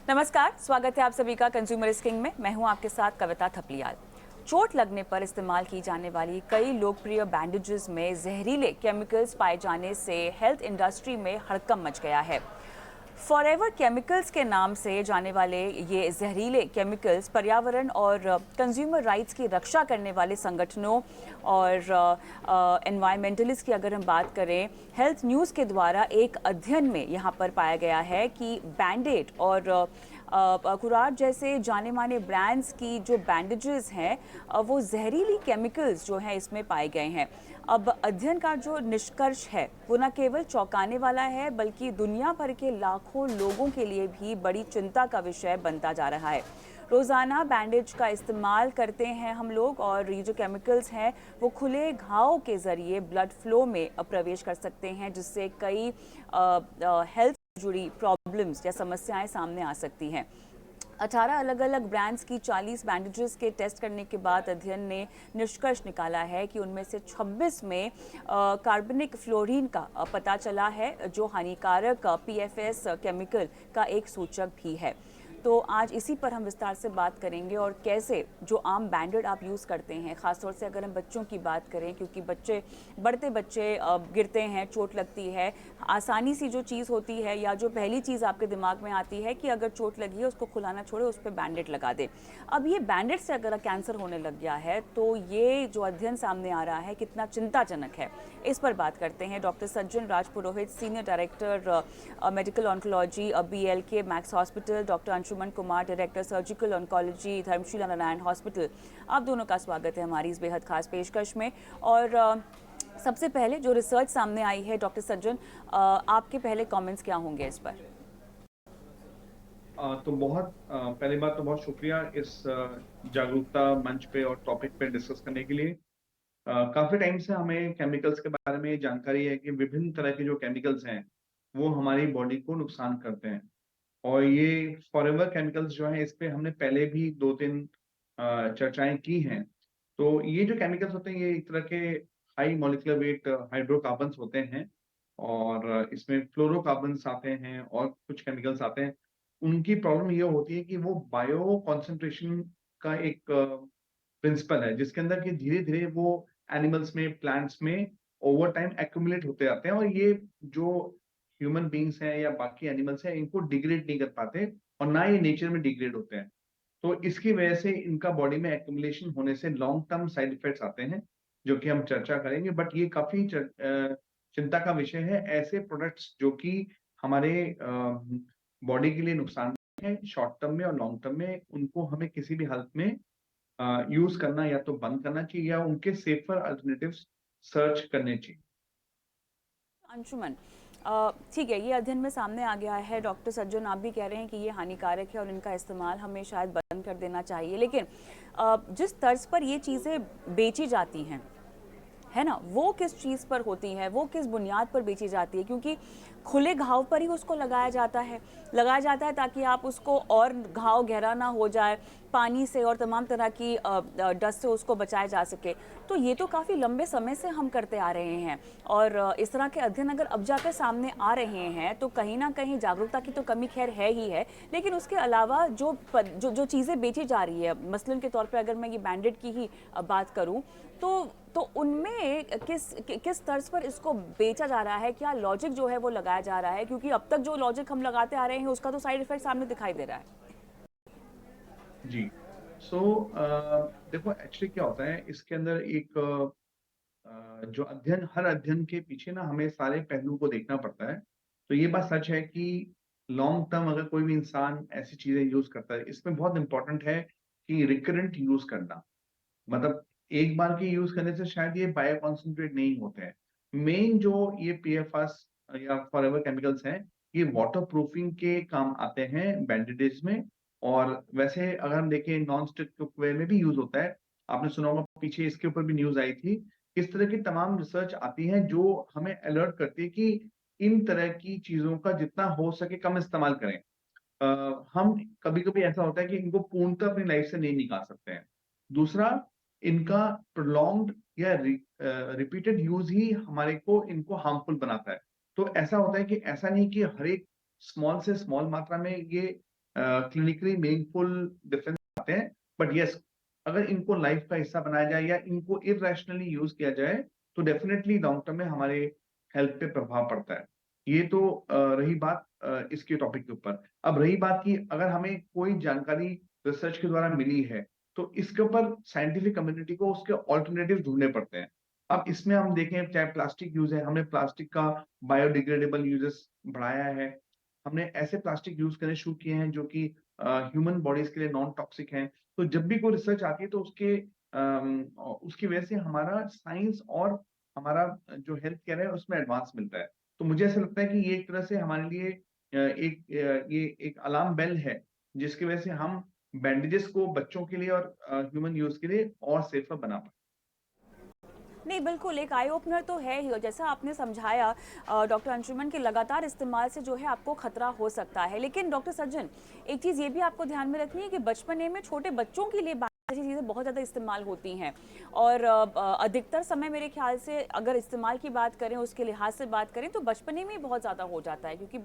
नमस्कार, स्वागत है आप सभी का कंज्यूमर किंग में। मैं हूं आपके साथ कविता थपलियाल। चोट लगने पर इस्तेमाल की जाने वाली कई लोकप्रिय बैंडेजेस में जहरीले केमिकल्स पाए जाने से हेल्थ इंडस्ट्री में हड़कंप मच गया है। फॉरएवर केमिकल्स के नाम से जाने वाले ये जहरीले केमिकल्स पर्यावरण और कंज्यूमर राइट्स की रक्षा करने वाले संगठनों और एनवायरमेंटलिस्ट की अगर हम बात करें, हेल्थ न्यूज़ के द्वारा एक अध्ययन में यहाँ पर पाया गया है कि बैंडेड और कुराट जैसे जाने माने ब्रांड्स की जो बैंडेजेस हैं वो जहरीली केमिकल्स जो हैं इसमें पाए गए हैं। अब अध्ययन का जो निष्कर्ष है वो न केवल चौंकाने वाला है बल्कि दुनिया भर के लाखों लोगों के लिए भी बड़ी चिंता का विषय बनता जा रहा है। रोज़ाना बैंडेज का इस्तेमाल करते हैं हम लोग और ये जो केमिकल्स हैं वो खुले घाव के ज़रिए ब्लड फ्लो में प्रवेश कर सकते हैं, जिससे कई हेल्थ जुड़ी प्रॉब्लम्स या समस्याएं सामने आ सकती हैं। 18 अलग अलग ब्रांड्स की 40 बैंडेजेस के टेस्ट करने के बाद अध्ययन ने निष्कर्ष निकाला है कि उनमें से 26 में कार्बनिक फ्लोरीन का पता चला है, जो हानिकारक पीएफएस केमिकल का एक सूचक भी है। तो आज इसी पर हम विस्तार से बात करेंगे और कैसे जो आम बैंडेड आप यूज़ करते हैं, ख़ासतौर से अगर हम बच्चों की बात करें, क्योंकि बढ़ते बच्चे गिरते हैं, चोट लगती है, आसानी सी जो चीज़ होती है या जो पहली चीज़ आपके दिमाग में आती है कि अगर चोट लगी है उसको खुलाना छोड़े, उस पर बैंडेड लगा दे। अब ये बैंडेड से अगर कैंसर होने लग गया है तो ये जो अध्ययन सामने आ रहा है कितना चिंताजनक है, इस पर बात करते हैं। Doctor Sajjan Raj Purohit, senior director medical oncology BLK Max hospital, doctor Anshuman Kumar, director surgical oncology Dharamshila Narayana hospital, आप दोनों का स्वागत है हमारी इस बेहद खास पेशकश में। और सबसे पहले जो रिसर्च सामने आई है डॉक्टर सज्जन, आपके पहले कमेंट्स क्या होंगे इस पर? तो पहली बात तो बहुत शुक्रिया इस जागरूकता मंच पे और टॉपिक पे डिस्कस करने के लिए। काफी टाइम से हमें केमिकल्स के बारे में जानकारी है कि विभिन्न तरह के जो केमिकल्स हैं वो हमारी बॉडी को नुकसान करते हैं। और ये फॉरएवर केमिकल्स जो हैं इस पे हमने पहले भी 2-3 चर्चाएं की हैं। तो ये जो केमिकल्स होते हैं ये एक तरह के हाई मॉलिक्यूलर वेट हाइड्रोकार्बन्स होते हैं और इसमें फ्लोरोकार्बन्स आते हैं और कुछ केमिकल्स आते हैं। उनकी प्रॉब्लम ये होती है कि वो बायो कॉन्सेंट्रेशन का एक प्रिंसिपल है जिसके अंदर कि धीरे-धीरे वो एनिमल्स में, प्लांट्स में ओवर टाइम एक्यूमुलेट होते जाते हैं और ये जो ह्यूमन बीइंग्स हैं या बाकी एनिमल्स हैं इनको डिग्रेड नहीं कर पाते और ना ये नेचर में डिग्रेड होते हैं। तो इसकी वजह से इनका बॉडी में एक्यूमुलेशन होने से लॉन्ग टर्म साइड इफेक्ट्स आते हैं, जो कि हम चर्चा करेंगे। बट ये काफ़ी चिंता का विषय है। ऐसे प्रोडक्ट्स जो कि हमारे बॉडी के लिए नुकसान है शॉर्ट टर्म में और लॉन्ग टर्म में, उनको हमें किसी भी हालत में यूज़ करना या तो बंद करना चाहिए या उनके सेफर अल्टरनेटिव्स सर्च करने चाहिए। अंशुमन, ठीक है, ये अध्ययन में सामने आ गया है। डॉक्टर सज्जन, आप भी कह रहे हैं कि ये हानिकारक है और इनका इस्तेमाल हमें शायद बंद कर देना चाहिए, लेकिन जिस तर्ज पर ये चीज़ें बेची जाती हैं, है ना, वो किस चीज़ पर होती है, वो किस बुनियाद पर बेची जाती है? क्योंकि खुले घाव पर ही उसको लगाया जाता है ताकि आप उसको और घाव गहरा ना हो जाए, पानी से और तमाम तरह की डस्ट से उसको बचाया जा सके। तो ये तो काफ़ी लंबे समय से हम करते आ रहे हैं और इस तरह के अध्ययन अगर अब जाकर सामने आ रहे हैं तो कहीं ना कहीं जागरूकता की तो कमी खैर है ही है, लेकिन उसके अलावा जो चीज़ें बेची जा रही है, मसलन के तौर पर अगर मैं ये बैंडेड की ही बात करूँ, तो उनमें किस तर्ज पर इसको बेचा जा रहा है? क्या लॉजिक जो है वो लगाया जा रहा है? क्योंकि अब तक जो लॉजिक हम लगाते आ रहे हैं उसका तो साइड इफेक्ट सामने दिखाई दे रहा है। जी। सो देखो एक्चुअली क्या होता है इसके अंदर एक जो हर अध्ययन के पीछे ना हमें सारे पहलुओं को देखना पड़ता है। तो ये बात सच है कि लॉन्ग टर्म अगर कोई भी इंसान ऐसी चीज़ें यूज़ करता है, इसमें बहुत इम्पोर्टेंट है कि रिकरेंट यूज़ करना। मतलब एक बार के यूज़ करने से शायद ये बायो कॉन्सन्ट्रेट नहीं होते हैं। मेन जो ये पीएफएस या फॉरएवर केमिकल्स हैं, ये वाटर प्रूफिंग के काम आते हैं बैंडेजेस में और वैसे अगर हम देखें नॉन स्टिक कुकवेयर में भी यूज़ होता है। आपने सुना होगा पीछे इसके ऊपर भी न्यूज़ आई थी। इस तरह की तमाम रिसर्च आती है जो हमें अलर्ट करती है कि इन तरह की चीज़ों का जितना हो सके कम इस्तेमाल करें। हम कभी-कभी ऐसा होता है कि इनको पूर्णतः अपनी लाइफ से नहीं निकाल सकते हैं। दूसरा, इनका प्रोलॉन्ग्ड या रिपीटेड यूज़ ही हमारे को इनको हार्मफुल बनाता है। तो ऐसा होता है कि ऐसा नहीं कि हर एक स्मॉल से स्मॉल मात्रा में ये क्लिनिकली मीनिंगफुल डिफरेंस आते हैं, बट यस, अगर इनको लाइफ का हिस्सा बनाया जाए या इनको इरैशनली यूज किया जाए, तो डेफिनेटली लॉन्ग टर्म में हमारे हेल्थ पे प्रभाव पड़ता है। ये तो रही बात इसके टॉपिक के ऊपर। अब रही बात कि अगर हमें कोई जानकारी रिसर्च के द्वारा मिली है, तो इसके ऊपर साइंटिफिक कम्युनिटी को उसके ऑल्टरनेटिव ढूंढने पड़ते हैं। अब इसमें हम देखें, चाहे प्लास्टिक यूज है, हमने प्लास्टिक का बायोडिग्रेडेबल यूजेस बढ़ाया है। हमने ऐसे प्लास्टिक यूज करने शुरू किए हैं जो कि ह्यूमन बॉडीज के लिए नॉन टॉक्सिक हैं। तो जब भी कोई रिसर्च आती है, तो उसकी वजह से हमारा साइंस और हमारा जो हेल्थ केयर है उसमें एडवांस मिलता है। तो मुझे ऐसा लगता है कि ये एक तरह से हमारे लिए ये एक अलार्म बेल है, जिसकी वजह से हम बैंडेजेस को बच्चों के लिए और ह्यूमन यूज के लिए और सेफर बना पाए। नहीं, बिल्कुल एक आई ओपनर तो है ही, और जैसा आपने समझाया डॉक्टर अंशुमन के लगातार इस्तेमाल से जो है आपको खतरा हो सकता है। लेकिन डॉक्टर सज्जन, एक चीज़ ये भी आपको ध्यान में रखनी है कि बचपने में छोटे बच्चों के लिए ऐसी चीज़ें बहुत ज़्यादा इस्तेमाल होती हैं, और अधिकतर समय मेरे ख्याल से अगर इस्तेमाल की बात करें, उसके लिहाज से बात करें, तो बचपने में ही बहुत ज़्यादा हो जाता है, क्योंकि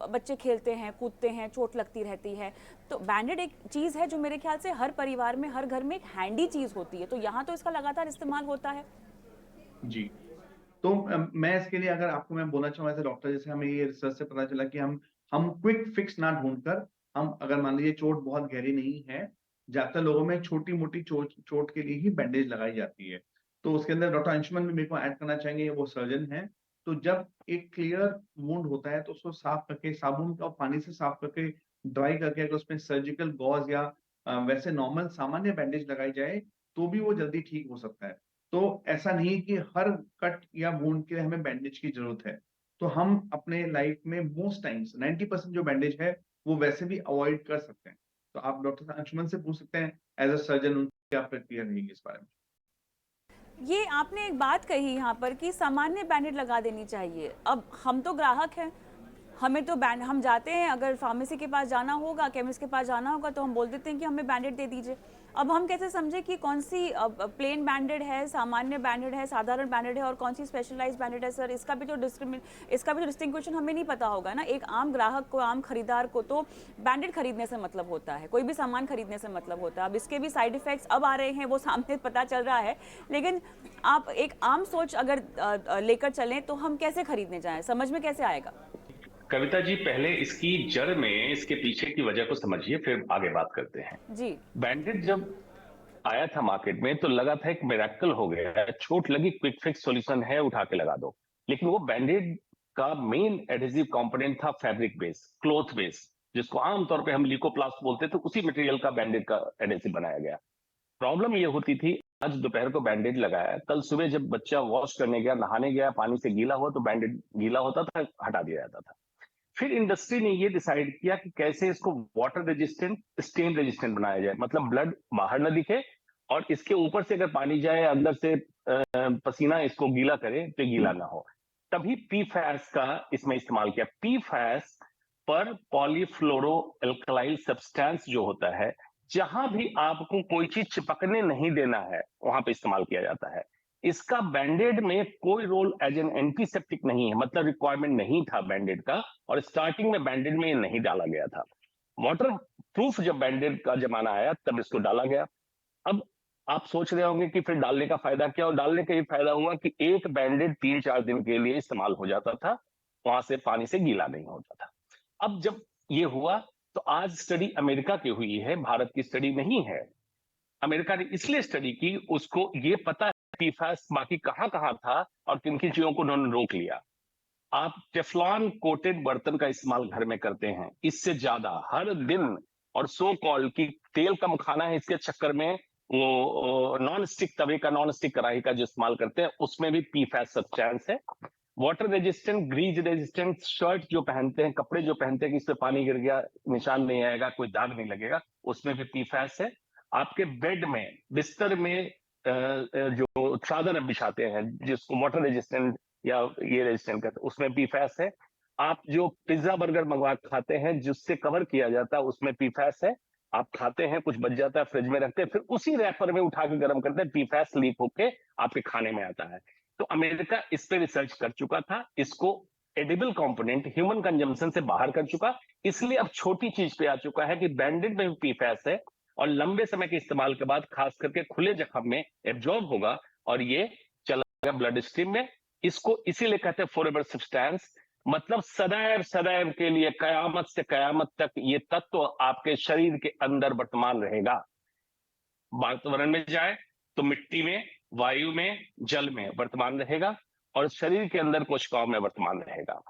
बच्चे खेलते हैं, कूदते हैं, चोट लगती रहती है। तो बैंडेड एक चीज़ है जो मेरे ख्याल से हर परिवार में, हर घर में एक हैंडी चीज़ होती है, तो यहाँ तो इसका लगातार इस्तेमाल होता है। जी। तो मैं इसके लिए, अगर आपको मैं बोलना चाहूँ एज़ अ डॉक्टर, जैसे हमें ये रिसर्च से पता चला कि हम क्विक फिक्स ना ढूँढकर, हम अगर मान लीजिए चोट बहुत गहरी नहीं है, ज़्यादातर लोगों में छोटी-मोटी चोट चोट के लिए ही बैंडेज लगाई जाती है। तो उसके अंदर डॉक्टर अंशुमन भी मेरे को ऐड करना चाहेंगे, वो सर्जन हैं। तो जब एक क्लियर वुंड होता है, तो उसको साफ करके, साबुन और पानी से साफ करके, ड्राई करके, अगर उसमें सर्जिकल गॉज़ या वैसे नॉर्मल सामान्य बैंडेज लगाई जाए, तो भी वो जल्दी ठीक हो सकता है। तो ऐसा नहीं है कि हर कट या वुंड के लिए हमें बैंडेज की ज़रूरत है। तो हम अपने लाइफ में मोस्ट टाइम्स 90% जो बैंडेज है, वो वैसे भी अवॉइड कर सकते हैं। तो आप डॉक्टर अंशुमन से पूछ सकते हैं, एज़ अ सर्जन उनकी क्या प्रतिक्रिया रहेगी इस बारे में? ये आपने एक बात कही यहाँ पर कि सामान्य बैंडेड लगा देनी चाहिए। अब हम तो ग्राहक हैं, हमें तो बैंड हम जाते हैं, अगर फार्मेसी के पास जाना होगा, केमिस्ट के पास जाना होगा, तो हम बोल देते हैं कि हमें बैंडेड दे दीजिए। अब हम कैसे समझे कि कौन सी प्लेन बैंडेड है, सामान्य बैंडेड है, साधारण बैंडेड है, और कौन सी स्पेशलाइज्ड बैंडेड है? सर, इसका भी तो डिस्टिंक्विशन हमें नहीं पता होगा ना। एक आम ग्राहक को, आम खरीदार को तो बैंडेड खरीदने से मतलब होता है, कोई भी सामान खरीदने से मतलब होता है। अब इसके भी साइड इफेक्ट्स अब आ रहे हैं, वो सामने पता चल रहा है। लेकिन आप एक आम सोच अगर लेकर चलें, तो हम कैसे खरीदने जाएं, समझ में कैसे आएगा? कविता जी, पहले इसकी जड़ में, इसके पीछे की वजह को समझिए, फिर आगे बात करते हैं। जी। बैंडेड जब आया था मार्केट में, तो लगा था एक मिरेकल हो गया है, चोट लगी, क्विक फिक्स सॉल्यूशन है, उठा के लगा दो। लेकिन वो बैंडेड का मेन एडहेसिव कंपोनेंट था फैब्रिक बेस, क्लॉथ बेस, जिसको आमतौर पे हम लिकोप्लास्ट बोलते थे। उसी मटेरियल का बैंडेड का एडहेसिव बनाया गया। प्रॉब्लम ये होती थी, आज दोपहर को बैंडेड लगाया, कल सुबह जब बच्चा वॉश करने गया, नहाने गया, पानी से गीला हुआ, तो बैंडेड गीला होता था, हटा दिया जाता था। फिर इंडस्ट्री ने ये डिसाइड किया कि कैसे इसको वाटर रेजिस्टेंट, स्टेन रेजिस्टेंट बनाया जाए, मतलब ब्लड बाहर न दिखे, और इसके ऊपर से अगर पानी जाए, अंदर से पसीना इसको गीला करे, तो गीला ना हो। तभी पीफैस का इसमें इस्तेमाल किया। पीफैस पर पॉलीफ्लोरो एल्कलाइल सब्सटेंस जो होता है, जहां भी आपको कोई चीज चिपकने नहीं देना है, वहां पे इस्तेमाल किया जाता है। इसका बैंडेड में कोई रोल एज एन एंटीसेप्टिक नहीं है, मतलब रिक्वायरमेंट नहीं था बैंडेड का, और स्टार्टिंग में बैंडेड में ये नहीं डाला गया था। वाटर प्रूफ जब बैंडेड का जमाना आया, तब इसको डाला गया। अब आप सोच रहे होंगे कि फिर डालने का फायदा क्या? और डालने का ये फायदा हुआ कि एक बैंडेड 3-4 दिन के लिए इस्तेमाल हो जाता था, वहां से पानी से गीला नहीं होता था। अब जब ये हुआ, तो आज स्टडी अमेरिका की हुई है, भारत की स्टडी नहीं है। अमेरिका ने इसलिए स्टडी की, उसको ये पता है पीफास बाकी कहां कहां था और किन किन चीजों को उन्होंने रोक लिया। आप टेफ्लॉन कोटेड बर्तन का इस्तेमाल घर में करते हैं, इससे ज्यादा हर दिन, और सो कॉल की तेल कम खाना है, इसके चक्कर में वो नॉन स्टिक तवे का, नॉन स्टिक कढ़ाई का जो इस्तेमाल करते हैं, उसमें भी पीफास सब्सटेंस है। Water resistant, grease resistant shirt जो पहनते हैं, कपड़े जो पहनते हैं कि इस पे पानी गिर गया निशान नहीं आएगा, कोई दाग नहीं लगेगा, उसमें भी पीफास है। आपके बेड में, बिस्तर में जो चादर आप बिछाते हैं, जिसको वाटर रेजिस्टेंट या ये रेजिस्टेंट करते हैं, उसमें पीफास है। आप जो पिज्जा बर्गर मंगवा खाते हैं, जिससे कवर किया जाता है, उसमें पीफास है। आप खाते हैं, कुछ बच जाता है, फ्रिज में रखते हैं, फिर उसी रैपर में उठा के गर्म करते हैं, पीफास लीक होके आपके खाने में आता है। तो अमेरिका इस पे रिसर्च कर चुका था, इसको एडिबल कंपोनेंट ह्यूमन कंजम्पशन से बाहर कर चुका, इसलिए अब छोटी चीज पे आ चुका है कि बैंडेड में भी पीफैस है और लंबे समय के इस्तेमाल के बाद खास करके खुले जख्म में एब्जॉर्ब होगा और ये चला गया ब्लड स्ट्रीम में। इसको इसीलिए कहते हैं फॉरएवर सब्सटेंस, मतलब सदैव सदैव के लिए, कयामत से कयामत तक ये तत्व आपके शरीर के अंदर वर्तमान रहेगा। वातावरण में जाए तो मिट्टी में, वायु में, जल में वर्तमान रहेगा और शरीर के अंदर कोशिकाओं में वर्तमान रहेगा।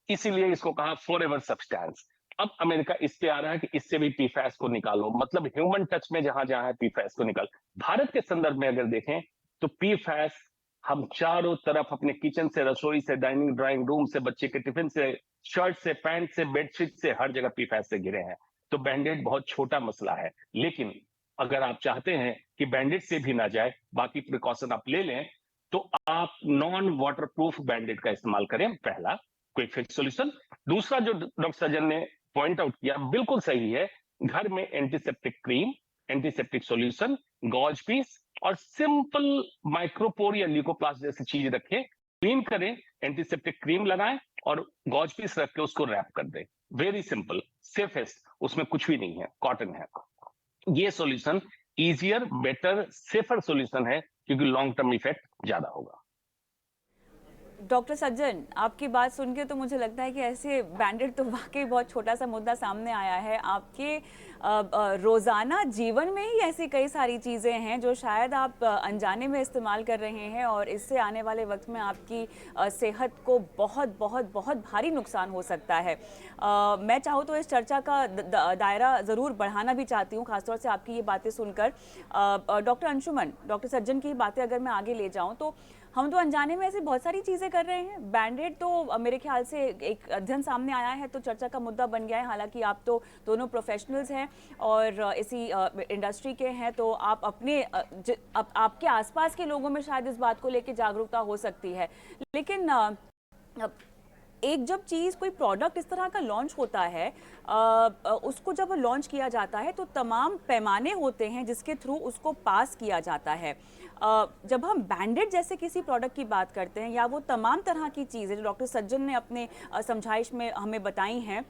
इसीलिए इसको कहा फॉरएवर सब्सटेंस। अब अमेरिका इस पे आ रहा है कि इससे भी पीफैस को निकालो, मतलब ह्यूमन टच में जहां जहां है पीफैस को निकाल। भारत के संदर्भ में अगर देखें तो पीफैस हम चारों तरफ अपने किचन से, रसोई से, डाइनिंग ड्राइंग रूम से, बच्चे के टिफिन से, शर्ट से, पैंट से, बेडशीट से, हर जगह पीफैस से घिरे हैं। तो बैंडेड बहुत छोटा मसला है, लेकिन अगर आप चाहते हैं कि बैंडेड से भी ना जाए, बाकी प्रिकॉशन आप ले लें, तो आप नॉन वाटरप्रूफ बैंडेड का इस्तेमाल करें। पहला क्विक फिक्स सॉल्यूशन। दूसरा जो डॉक्टर सज्जन ने पॉइंट आउट किया बिल्कुल सही है, घर में antiseptic cream, antiseptic solution, gauze piece और सिंपल माइक्रोपोरिया ल्यूकोप्लास्ट जैसी चीज रखें, क्लीन करें, एंटीसेप्टिक क्रीम लगाएं और गॉज पीस रख के उसको रैप कर दें। वेरी सिंपल, सेफेस्ट, उसमें कुछ भी नहीं है, कॉटन है। ये solution easier, better, safer solution है क्योंकि लॉन्ग टर्म इफेक्ट ज्यादा होगा। डॉक्टर सज्जन, आपकी बात सुन के तो मुझे लगता है कि ऐसे बैंडेड तो वाकई बहुत छोटा सा मुद्दा सामने आया है। आपके रोज़ाना जीवन में ही ऐसी कई सारी चीज़ें हैं जो शायद आप अनजाने में इस्तेमाल कर रहे हैं और इससे आने वाले वक्त में आपकी सेहत को बहुत बहुत बहुत भारी नुकसान हो सकता है। मैं चाहूँ तो इस चर्चा का दायरा ज़रूर बढ़ाना भी चाहती हूँ, खासतौर से आपकी ये बातें सुनकर। डॉक्टर अंशुमन, डॉक्टर सज्जन की बातें अगर मैं आगे ले जाऊँ तो हम तो अनजाने में ऐसी बहुत सारी चीज़ें कर रहे हैं। बैंडेड तो मेरे ख्याल से एक अध्ययन सामने आया है तो चर्चा का मुद्दा बन गया है। हालांकि आप तो दोनों प्रोफेशनल्स हैं और इसी इंडस्ट्री के हैं, तो आप अपने आपके आसपास के लोगों में शायद इस बात को लेकर जागरूकता हो सकती है। लेकिन एक जब चीज़, कोई प्रोडक्ट इस तरह का लॉन्च होता है, उसको जब लॉन्च किया जाता है तो तमाम पैमाने होते हैं जिसके थ्रू उसको पास किया जाता है। जब हम बैंडेड जैसे किसी प्रोडक्ट की बात करते हैं या वो तमाम तरह की चीज़ें जो डॉक्टर सज्जन ने अपने समझाइश में हमें बताई हैं,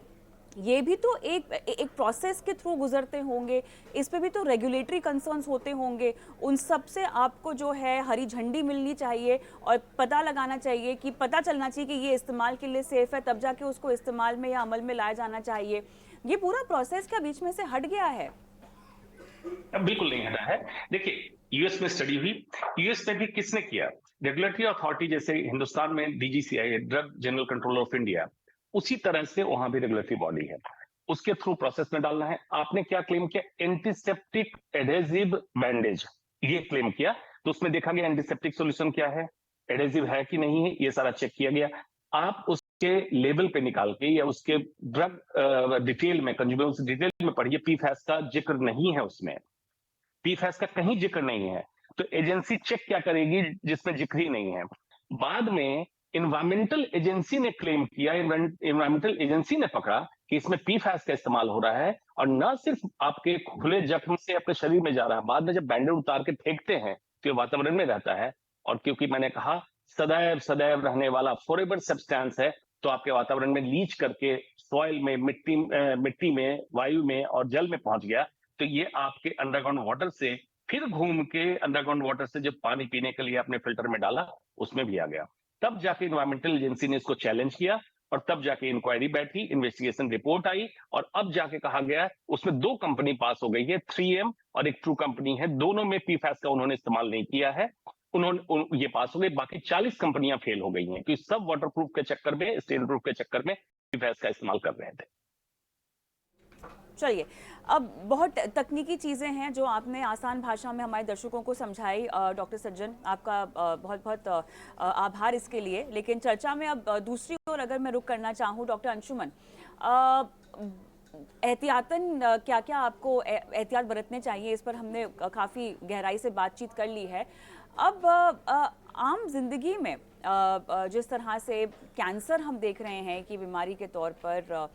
ये भी तो एक प्रोसेस के थ्रू गुजरते होंगे, इस पे भी तो रेगुलेटरी कंसर्न्स होते होंगे। उन सब से आपको जो है हरी झंडी मिलनी चाहिए और पता लगाना चाहिए कि पता चलना चाहिए कि ये इस्तेमाल के लिए सेफ है, तब जाके उसको इस्तेमाल में या अमल में लाया जाना चाहिए। ये पूरा प्रोसेस क्या बीच में से हट गया है? बिल्कुल नहीं हटा है। देखिए, यूएस में स्टडी हुई, यूएस में भी किसने किया, रेगुलेटरी अथॉरिटी, जैसे हिंदुस्तान में DGCI, drug general controller of India, उसी तरह से वहां भी रेगुलेटरी बॉडी है, उसके थ्रू प्रोसेस में डालना है। आपने क्या क्लेम किया? एंटीसेप्टिक एडेसिव बैंडेज, ये क्लेम किया। तो उसमें देखा गया एंटीसेप्टिक सॉल्यूशन क्या है, एडेसिव है कि नहीं है, ये सारा चेक किया गया। आप उसके लेबल पे निकाल के या उसके ड्रग डिटेल में, कंज्यूमेबल्स डिटेल में पढ़िए, पीफैस का जिक्र नहीं है उसमें, पीफैस का कहीं जिक्र नहीं है। तो एजेंसी चेक क्या करेगी जिसमें जिक्र ही नहीं है? बाद में इन्वायरमेंटल एजेंसी ने क्लेम किया, इन्वायरमेंटल एजेंसी ने पकड़ा कि इसमें पीफैस का इस्तेमाल हो रहा है और न सिर्फ आपके खुले जख्म से आपके शरीर में जा रहा है, बाद में जब बैंडेड उतार के फेंकते हैं तो वातावरण में रहता है। और क्योंकि मैंने कहा सदैव सदैव रहने वाला फॉरएवर सब्सटेंस है, तो आपके वातावरण में लीच करके सॉइल में, मिट्टी में, वायु में और जल में पहुंच गया, तो ये आपके अंडरग्राउंड वाटर से फिर घूम के अंडरग्राउंड वाटर से जब पानी पीने के लिए आपने फिल्टर में डाला, उसमें भी आ गया। तब जाके इन्वायरमेंटल एजेंसी ने इसको चैलेंज किया और तब जाके इंक्वायरी बैठी, इन्वेस्टिगेशन रिपोर्ट आई और अब जाके कहा गया, उसमें 2 कंपनी पास हो गई है, 3M और एक ट्रू कंपनी है, दोनों में पीफैस का उन्होंने इस्तेमाल नहीं किया है, उन्होंने ये पास हो गई, बाकी 40 कंपनियां फेल हो गई हैं क्योंकि सब वाटरप्रूफ के चक्कर में, स्टेन प्रूफ के चक्कर में पीफैस का इस्तेमाल कर रहे थे। चलिए, अब बहुत तकनीकी चीज़ें हैं जो आपने आसान भाषा में हमारे दर्शकों को समझाई। डॉक्टर सज्जन, आपका बहुत बहुत आभार इसके लिए। लेकिन चर्चा में अब दूसरी ओर अगर मैं रुख करना चाहूँ, डॉक्टर अंशुमन, एहतियातन क्या क्या आपको एहतियात बरतने चाहिए, इस पर हमने काफ़ी गहराई से बातचीत कर ली है। अब आम जिंदगी में जिस तरह से कैंसर हम देख रहे हैं कि बीमारी के तौर पर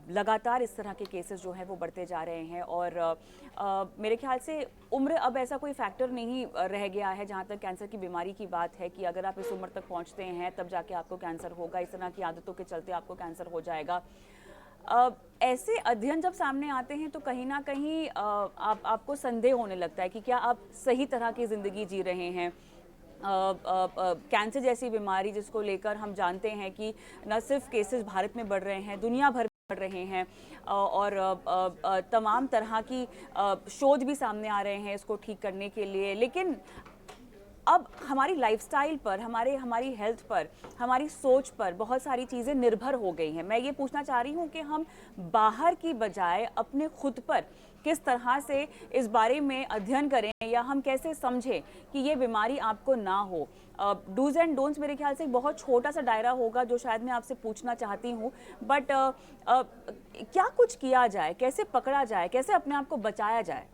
लगातार इस तरह के केसेस जो हैं वो बढ़ते जा रहे हैं, और मेरे ख्याल से उम्र अब ऐसा कोई फैक्टर नहीं रह गया है जहाँ तक कैंसर की बीमारी की बात है कि अगर आप इस उम्र तक पहुँचते हैं तब जाके आपको कैंसर होगा, इस तरह की आदतों के चलते आपको कैंसर हो जाएगा। ऐसे अध्ययन जब सामने आते हैं तो कहीं ना कहीं आपको संदेह होने लगता है कि क्या आप सही तरह की ज़िंदगी जी रहे हैं। कैंसर जैसी बीमारी जिसको लेकर हम जानते हैं कि न सिर्फ केसेस भारत में बढ़ रहे हैं, दुनिया भर में बढ़ रहे हैं, और तमाम तरह की शोध भी सामने आ रहे हैं इसको ठीक करने के लिए। लेकिन अब हमारी लाइफस्टाइल पर, हमारी हेल्थ पर, हमारी सोच पर बहुत सारी चीज़ें निर्भर हो गई हैं। मैं ये पूछना चाह रही हूँ कि हम बाहर की बजाय अपने खुद पर किस तरह से इस बारे में अध्ययन करें, या हम कैसे समझें कि ये बीमारी आपको ना हो। डूज एंड डोंट्स मेरे ख्याल से एक बहुत छोटा सा दायरा होगा जो शायद मैं आपसे पूछना चाहती हूँ, बट क्या कुछ किया जाए, कैसे पकड़ा जाए, कैसे अपने आप को बचाया जाए?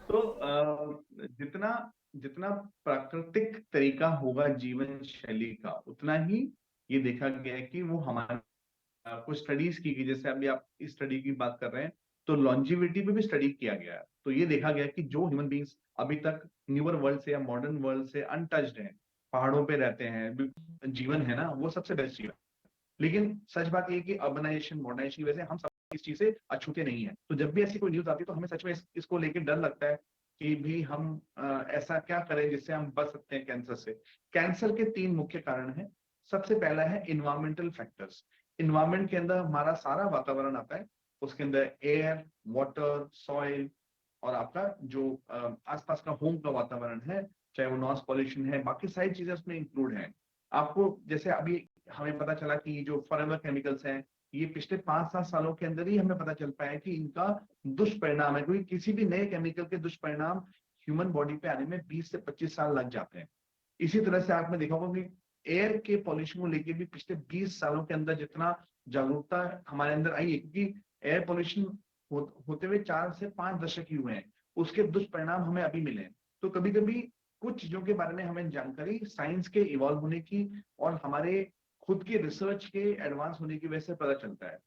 तो जितना जितना प्राकृतिक तरीका होगा जीवन शैली का, उतना ही ये देखा गया है कि वो हमारे कुछ स्टडीज की गई, जैसे अभी आप इस स्टडी की बात कर रहे हैं, तो लॉन्जिविटी पे भी स्टडी किया गया है। तो ये देखा गया कि जो ह्यूमन बींग्स अभी तक न्यूअर वर्ल्ड से या मॉडर्न वर्ल्ड से अनटच्ड हैं, पहाड़ों पे रहते हैं, जीवन है ना, वो सबसे बेस्ट जीवन। लेकिन सच बात ये है कि अर्बनाइजेशन, मॉडर्नाइजेशन की वजह से हम सब इस चीज से अछूते नहीं है। तो जब भी ऐसी कोई न्यूज आती है तो हमें सच में इसको लेकर डर लगता है कि भी हम ऐसा क्या करें जिससे हम बच सकते हैं कैंसर से। कैंसर के 3 मुख्य कारण हैं। सबसे पहला है इन्वायरमेंटल फैक्टर्स। इन्वायरमेंट के अंदर हमारा सारा वातावरण आता है, उसके अंदर एयर, वाटर, सॉइल और आपका जो आसपास का होम का वातावरण है, चाहे वो नॉइस पॉल्यूशन है, बाकी सारी चीजें उसमें इंक्लूड हैं। आपको जैसे अभी हमें पता चला कि जो फॉरेवर केमिकल्स हैं, ये पिछले 5-7 सालों के अंदर ही हमें पता चल पाया है कि इनका दुष्परिणाम है, क्योंकि किसी भी नए केमिकल के दुष्परिणाम ह्यूमन बॉडी पे आने में 20 से 25 साल लग जाते हैं। इसी तरह से आपने देखा होगा कि एयर के पॉल्यूशन को लेके भी पिछले 20 सालों के अंदर जितना जागरूकता हमारे अंदर आई है, क्योंकि एयर पॉल्यूशन होते हुए 4 से 5 दशक ही हुए हैं, उसके दुष्परिणाम हमें अभी मिले हैं। तो कभी कभी कुछ चीजों के बारे में हमें जानकारी साइंस के इवॉल्व होने की और हमारे खुद के रिसर्च के एडवांस होने की वजह से पता चलता है।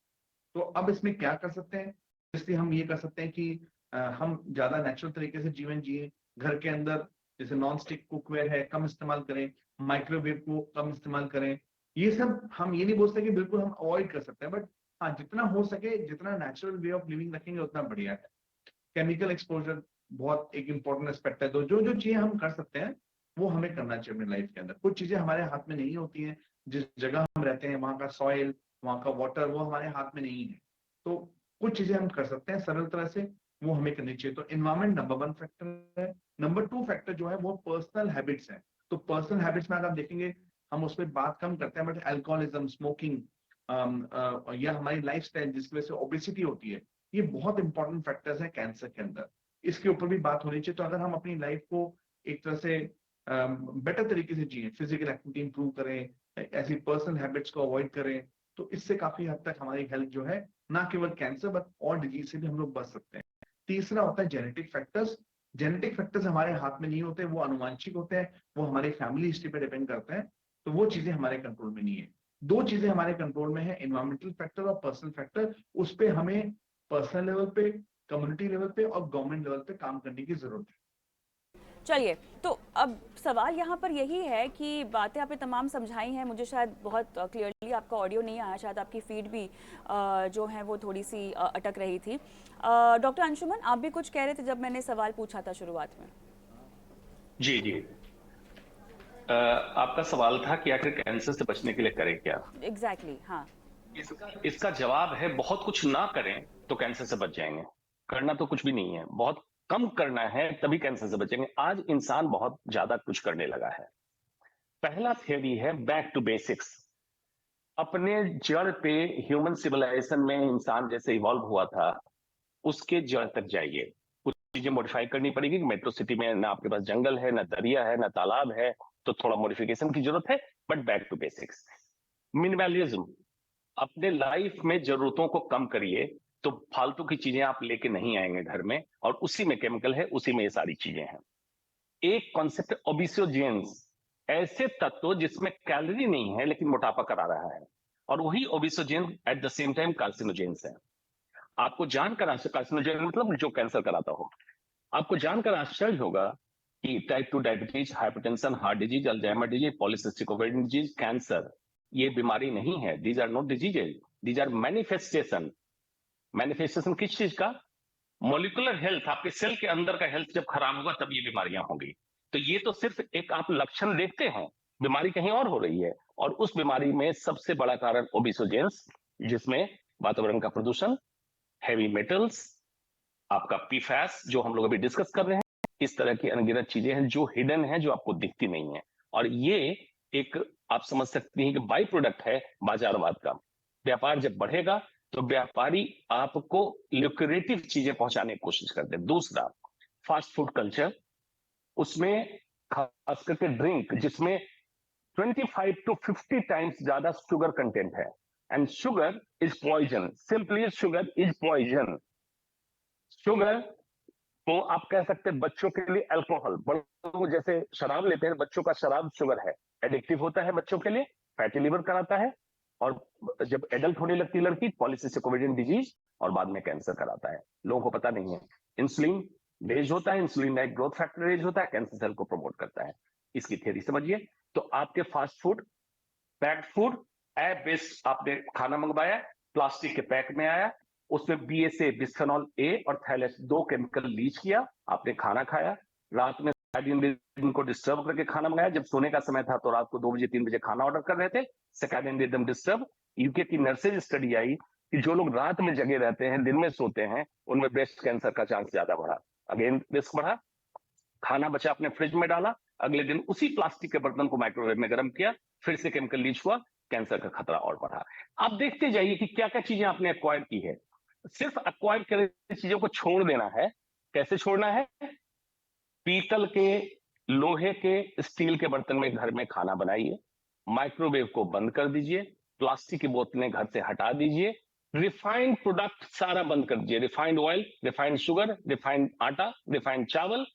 तो अब इसमें क्या कर सकते हैं? इसलिए हम ये कर सकते हैं कि हम ज्यादा नेचुरल तरीके से जीवन जिए। घर के अंदर जैसे नॉन स्टिक कुकवेयर है, कम इस्तेमाल करें, माइक्रोवेव को कम इस्तेमाल करें। ये सब हम ये नहीं बोल सकते कि बिल्कुल हम अवॉइड कर सकते हैं, बट हाँ, जितना हो सके, जितना नेचुरल वे ऑफ लिविंग रखेंगे उतना बढ़िया है। केमिकल एक्सपोजर बहुत एक इंपॉर्टेंट एस्पेक्ट है। तो जो जो चीजें हम कर सकते हैं वो हमें करना चाहिए अपनी लाइफ के अंदर। कुछ चीजें हमारे हाथ में नहीं होती हैं, जिस जगह हम रहते हैं वहाँ का सॉइल, वहाँ का वाटर, वो हमारे हाथ में नहीं है। तो कुछ चीजें हम कर सकते हैं सरल तरह से, वो हमें करनी चाहिए। तो एनवायरमेंट नंबर 1 फैक्टर है। नंबर 2 फैक्टर जो है वो पर्सनल हैबिट्स है। तो पर्सनल हैबिट्स में अगर आप देखेंगे, हम उस पर बात कम करते हैं, बट अल्कोहलिज्म, स्मोकिंग या हमारी लाइफस्टाइल जिसकी वजह से ओबेसिटी होती है, ये बहुत इंपॉर्टेंट फैक्टर्स हैं कैंसर के अंदर। इसके ऊपर भी बात होनी चाहिए। तो अगर हम अपनी लाइफ को एक तरह से बेटर तरीके से जिए, फिजिकल एक्टिविटी इंप्रूव करें, ऐसी पर्सनल हैबिट्स को अवॉइड करें, तो इससे काफी हद तक हमारी हेल्थ जो है, ना केवल कैंसर बट और डिजीज से भी हम लोग बच सकते हैं। तीसरा होता है जेनेटिक फैक्टर्स। जेनेटिक फैक्टर्स हमारे हाथ में नहीं होते, वो अनुवांशिक होते हैं, वो हमारी फैमिली हिस्ट्री पे डिपेंड करते हैं। तो वो चीजें हमारे कंट्रोल में नहीं है। 2 चीजें हमारे कंट्रोल में है, एनवायरमेंटल फैक्टर और पर्सनल फैक्टर। उस पे हमें पर्सनल लेवल पे, कम्युनिटी लेवल पे और गवर्नमेंट लेवल पे काम करने की जरूरत है। चलिए, तो अब सवाल यहाँ पर यही है कि बातें आपने तमाम समझाई हैं, मुझे शायद बहुत क्लियरली आपका ऑडियो नहीं आया, शायद आपकी फीड भी जो है वो थोड़ी सी अटक रही थी। डॉक्टर अंशुमन, आप भी कुछ कह रहे थे जब मैंने सवाल पूछा था शुरुआत में। जी जी। आपका सवाल था कि आखिर कैंसर से बचने के लिए करें क्या। एग्जैक्टली, हाँ। इसका जवाब है, बहुत कुछ ना करें तो कैंसर से बच जाएंगे। करना तो कुछ भी नहीं है, बहुत कम करना है तभी कैंसर से बचेंगे। आज इंसान बहुत ज्यादा कुछ करने लगा है। पहला थियरी है बैक टू बेसिक्स। अपने जड़ पे, ह्यूमन सिविलाइजेशन में इंसान जैसे इवॉल्व हुआ था, उसके जड़ तक जाइए। कुछ चीजें मॉडिफाई करनी पड़ेगी। मेट्रो सिटी में ना आपके पास जंगल है, ना दरिया है, ना तालाब है, तो थोड़ा मॉडिफिकेशन की जरूरत है, but back to basics. Minimalism. अपने लाइफ में जरूरतों को कम करिए, तो फालतू की चीजें आप लेके नहीं आएंगे घर में, और उसी में केमिकल है, उसी में ये सारी चीजें हैं। एक कॉन्सेप्ट ओबेसोजेन्स, ऐसे तत्व जिसमें कैलोरी नहीं है लेकिन मोटापा करा रहा है, और वही obesogen at the same time carcinogens है। आपको जानकर कार्सिनोजेन मतलब जो कैंसर कराता हो। आपको जानकर आश्चर्य होगा कि type 2 diabetes, hypertension, heart disease, Alzheimer disease, polycystic ovarian disease, cancer, ये बीमारी नहीं है। These are not diseases, these are manifestation. Manifestation किस चीज का? मॉलिक्यूलर हेल्थ, आपके सेल के अंदर का हेल्थ जब खराब होगा तब ये बीमारियां होंगी। तो ये तो सिर्फ एक आप लक्षण देखते हैं, बीमारी कहीं और हो रही है। और उस बीमारी में सबसे बड़ा कारण ओबेसोजेंस, जिसमें वातावरण का प्रदूषण, हैवी मेटल्स, आपका पीफैस जो हम लोग अभी डिस्कस कर रहे हैं, इस तरह की अनगिनत चीजें हैं जो हिडन है, जो आपको दिखती नहीं है। और ये एक आप समझ सकते हैं कि बाई प्रोडक्ट है बाजारवाद का। व्यापार जब बढ़ेगा तो व्यापारी आपको ल्यूक्रेटिव चीजें पहुंचाने की कोशिश करते हैं। दूसरा, फास्ट फूड कल्चर, उसमें खास करके ड्रिंक जिसमें 25 to 50 टाइम्स ज्यादा शुगर कंटेंट है। And sugar is poison, simply sugar is poison. Sugar तो आप कह सकते हैं बच्चों के लिए अल्कोहल, बड़ों जैसे शराब लेते हैं, बच्चों का शराब शुगर है, एडिक्टिव होता है बच्चों के लिए, फैटी लिवर कराता है, और जब एडल्ट होने लगती है लड़की, पॉलीसिस्टिक ओवेरियन डिजीज, और बाद में कैंसर कराता है। लोगों को पता नहीं है। इंसुलिन रेज होता है, इंसुलिन एक ग्रोथ फैक्टर रेज होता है, कैंसर सेल को प्रमोट करता है। इसकी थ्योरी समझिए। तो आपके fast food, packed food, app based आपने खाना मंगवाया, प्लास्टिक के पैक में आया, उसमें BSA, बिस्फेनॉल A और थैलेस, 2 केमिकल लीच किया, आपने खाना खाया, रात में सर्कैडियन को डिस्टर्ब करके खाना मंगाया। जब सोने का समय था तो रात को 2 बजे 3 बजे खाना ऑर्डर कर रहे थे, सर्कैडियन रिदम डिस्टर्ब। यूके की नर्सेज स्टडी आई कि जो लोग रात में जगे रहते हैं, दिन में सोते हैं, उनमें ब्रेस्ट कैंसर का चांस ज्यादा बढ़ा। अगेन रिस्क बढ़ा। खाना बचा, आपने फ्रिज में डाला, अगले दिन उसी प्लास्टिक के बर्तन को माइक्रोवेव में गर्म किया, फिर से केमिकल लीच हुआ, कैंसर का खतरा और बढ़ा। आप देखते जाइए कि क्या क्या चीजें आपने एक्वायर की है। सिर्फ एक्वायर करे चीजों को छोड़ देना है। कैसे छोड़ना है? पीतल के, लोहे के, स्टील के बर्तन में घर में खाना बनाइए, माइक्रोवेव को बंद कर दीजिए, प्लास्टिक की बोतलें घर से हटा दीजिए, रिफाइंड प्रोडक्ट सारा बंद कर दीजिए, refined oil, refined sugar, refined आटा, रिफाइंड चावल,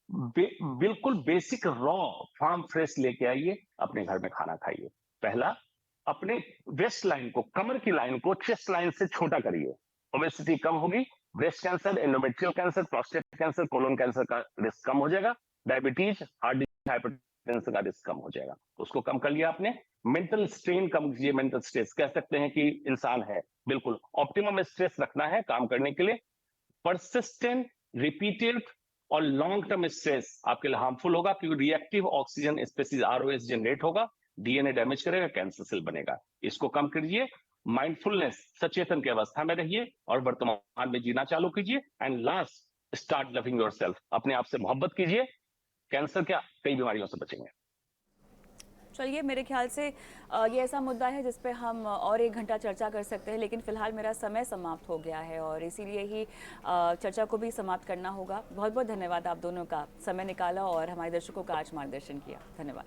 बिल्कुल बेसिक रॉ फार्म फ्रेश लेके आइए, अपने घर में खाना खाइए। पहला, अपने वेस्ट लाइन को, कमर की लाइन को चेस्ट लाइन से छोटा करिए, ओबेसिटी कम होगी, breast cancer, endometrial cancer, prostate cancer, colon cancer का रिस्क कम हो जाएगा, डायबिटीज, हार्ट डिजीज, हाइपरटेंशन का रिस्क कम हो जाएगा। उसको कम कर लिया आपने। मेंटल स्ट्रेन कम कीजिए, मेंटल स्ट्रेस, कह सकते हैं कि इंसान है, बिल्कुल ऑप्टिमम स्ट्रेस रखना है काम करने के लिए। परसिस्टेंट, रिपीटेड और लॉन्ग टर्म स्ट्रेस आपके लिए हार्मफुल होगा, क्योंकि reactive oxygen species ROS generate होगा, DNA डैमेज करेगा, कैंसर सेल बनेगा। इसको कम कीजिए। माइंडफुलनेस, सचेतन की अवस्था में रहिए और वर्तमान में जीना चालू कीजिए। And last, start loving yourself, अपने आप से मोहब्बत कीजिए। कैंसर क्या, कई बीमारियों से बचेंगे। चलिए, मेरे ख्याल से ये ऐसा मुद्दा है जिस पे हम और 1 घंटा चर्चा कर सकते हैं, लेकिन फिलहाल मेरा समय समाप्त हो गया है और इसीलिए ही चर्चा को भी समाप्त करना होगा। बहुत बहुत धन्यवाद आप दोनों का, समय निकाला और हमारे दर्शकों का आज मार्गदर्शन किया। धन्यवाद।